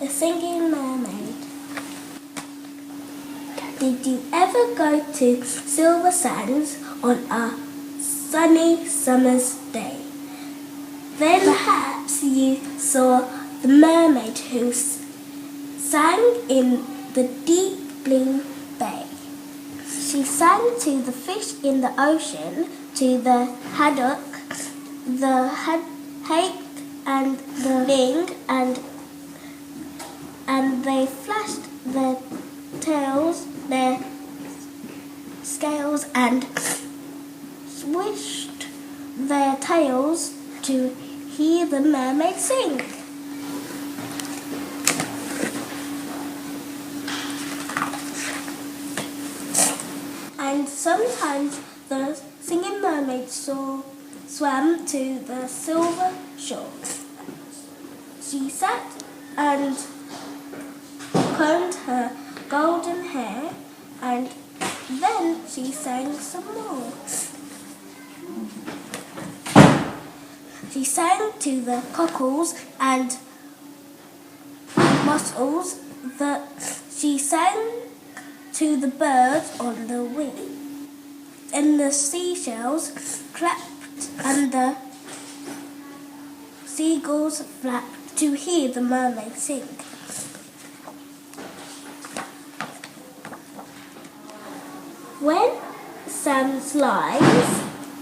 The Singing Mermaid. Did you ever go to Silver Sands on a sunny summer's day? Then perhaps you saw the mermaid who sang in the deep blue bay. She sang to the fish in the ocean, to the haddock, the hake and the ling, and they flashed their tails, their scales, and swished their tails to hear the mermaid sing. And sometimes the singing mermaid swam to the silver shore. She sat and combed her golden hair, and then she sang some more. She sang to the cockles and mussels. She sang to the birds on the wing, and the seashells clapped and the seagulls flapped to hear the mermaid sing. When Sam Sly's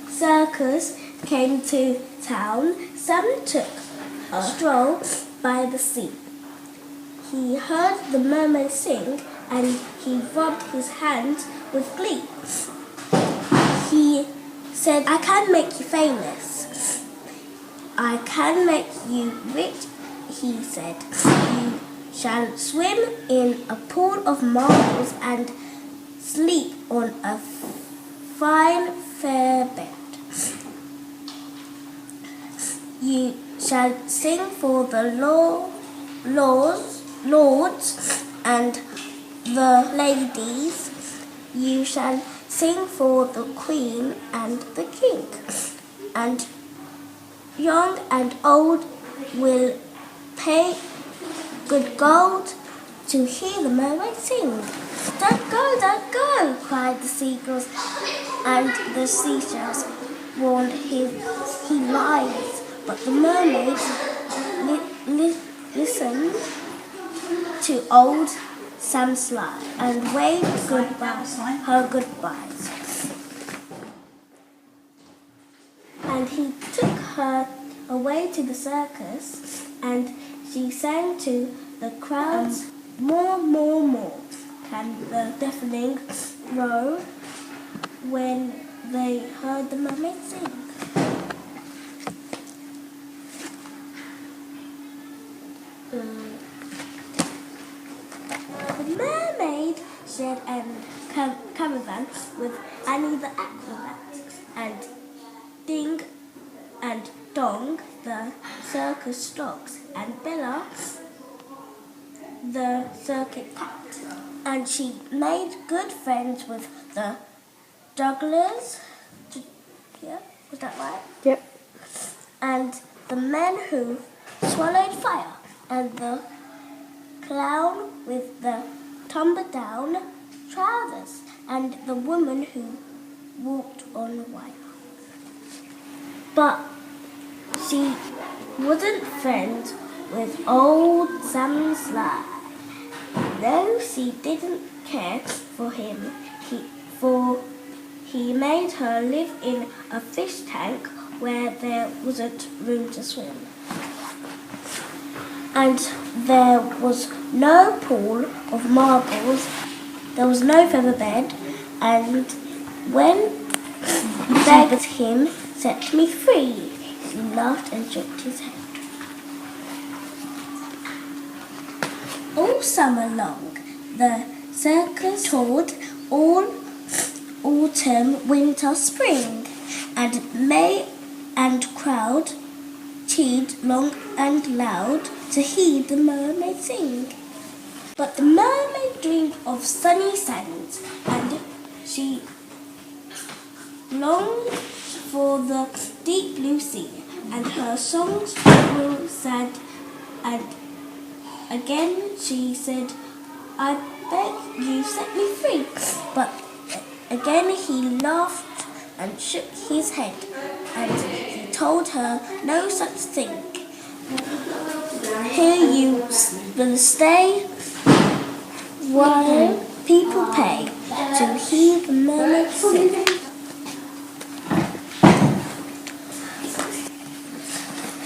circus came to town, Sam took a stroll by the sea. He heard the mermaid sing and he rubbed his hands with glee. He said, "I can make you famous. I can make you rich," he said. "You shall swim in a pool of marbles and sleep on a fine fair bed. You shall sing for the lords and the ladies. You shall sing for the queen and the king. And young and old will pay good gold to hear the mermaid sing." "Don't go," cried the seagulls, and the seashells warned he lies. But the mermaid listened to old Sam Sly and waved her goodbyes. And he took her away to the circus, and she sang to the crowds, "More, more, more," came the deafening roar when they heard the mermaid sing. The mermaid shared a caravan with Annie the acrobat, and Ding and Dong the circus dogs, and Bella the circuit cat. And she made good friends with the jugglers. Yeah, was that right? Yep. And the men who swallowed fire, and the clown with the tumble-down trousers, and the woman who walked on wire. But she wasn't friends with old Sam Sly. Though she didn't care for him, for he made her live in a fish tank where there wasn't room to swim. And there was no pool of marbles, there was no feather bed, and when he begged him, "Set me free," he laughed and shook his head. All summer long, the circus toured, all autumn, winter, spring, and May and crowd cheered long and loud to hear the mermaid sing. But the mermaid dreamed of sunny sands, and she longed for the deep blue sea, and her songs grew sad and again she said, "I beg you, set me free." But again he laughed and shook his head, and he told her no such thing. "Here you will stay while people pay to hear the mermaid sing."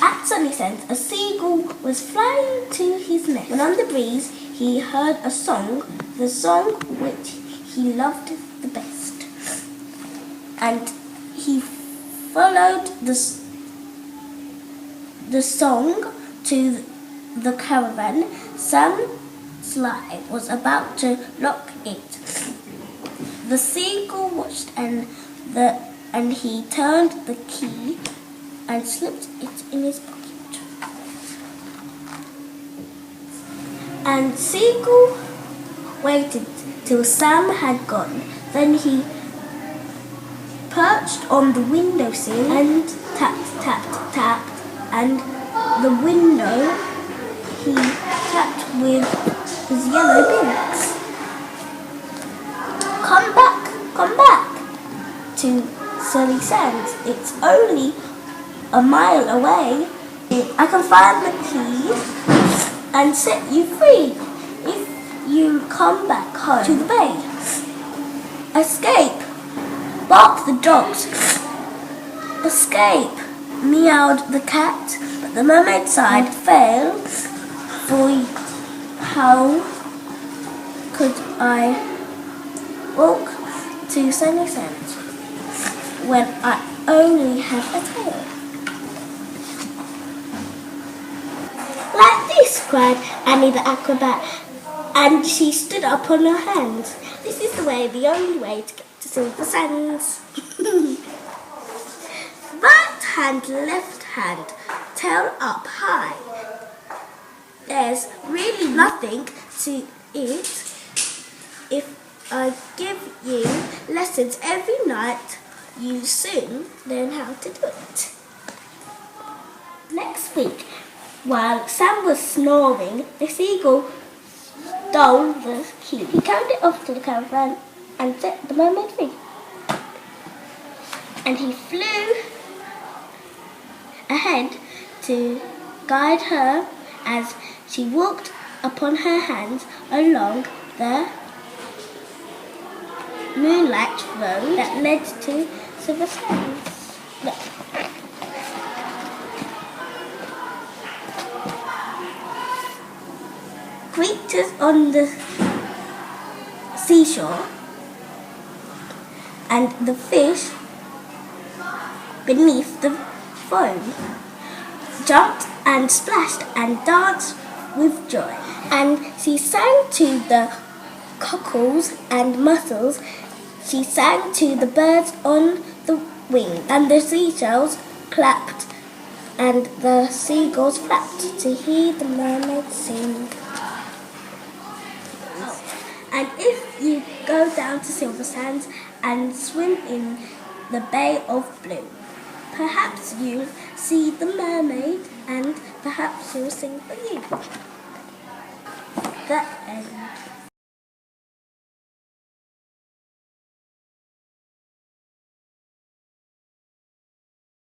At Sunnyside, a seagull was flying to his nest, when on the breeze he heard a song, the song which he loved the best. And he followed the song to the caravan. Sam Sly was about to lock it. The seagull watched, and he turned the key and slipped it in his pocket. And Seagull waited till Sam had gone. Then he perched on the windowsill and tapped, tapped, tapped, and the window he tapped with his yellow beak. Come back to Surrey Sands. It's only a mile away. I can find the key and set you free if you come back home to the bay. Escape! Barked the dogs. Escape! Meowed the cat. But the mermaid sighed, fail, for how could I walk to Sunny Sands when I only have a tail? "Like this," cried Annie the acrobat, and she stood up on her hands. "This is the only way to get to Silver Sands." Right hand, left hand, tail up high. There's really nothing to it. If I give you lessons every night, you soon learn how to do it. Next week, while Sam was snoring, the seagull stole the key. He carried it off to the caravan and set the mermaid free. And he flew ahead to guide her as she walked upon her hands along the moonlight road that led to Silver Sands. Look. Creatures on the seashore and the fish beneath the foam jumped and splashed and danced with joy. And she sang to the cockles and mussels. She sang to the birds on the wing, and the seashells clapped and the seagulls flapped to hear the mermaid sing. And if you go down to Silver Sands and swim in the Bay of Blue, perhaps you'll see the mermaid and perhaps she'll sing for you. The end.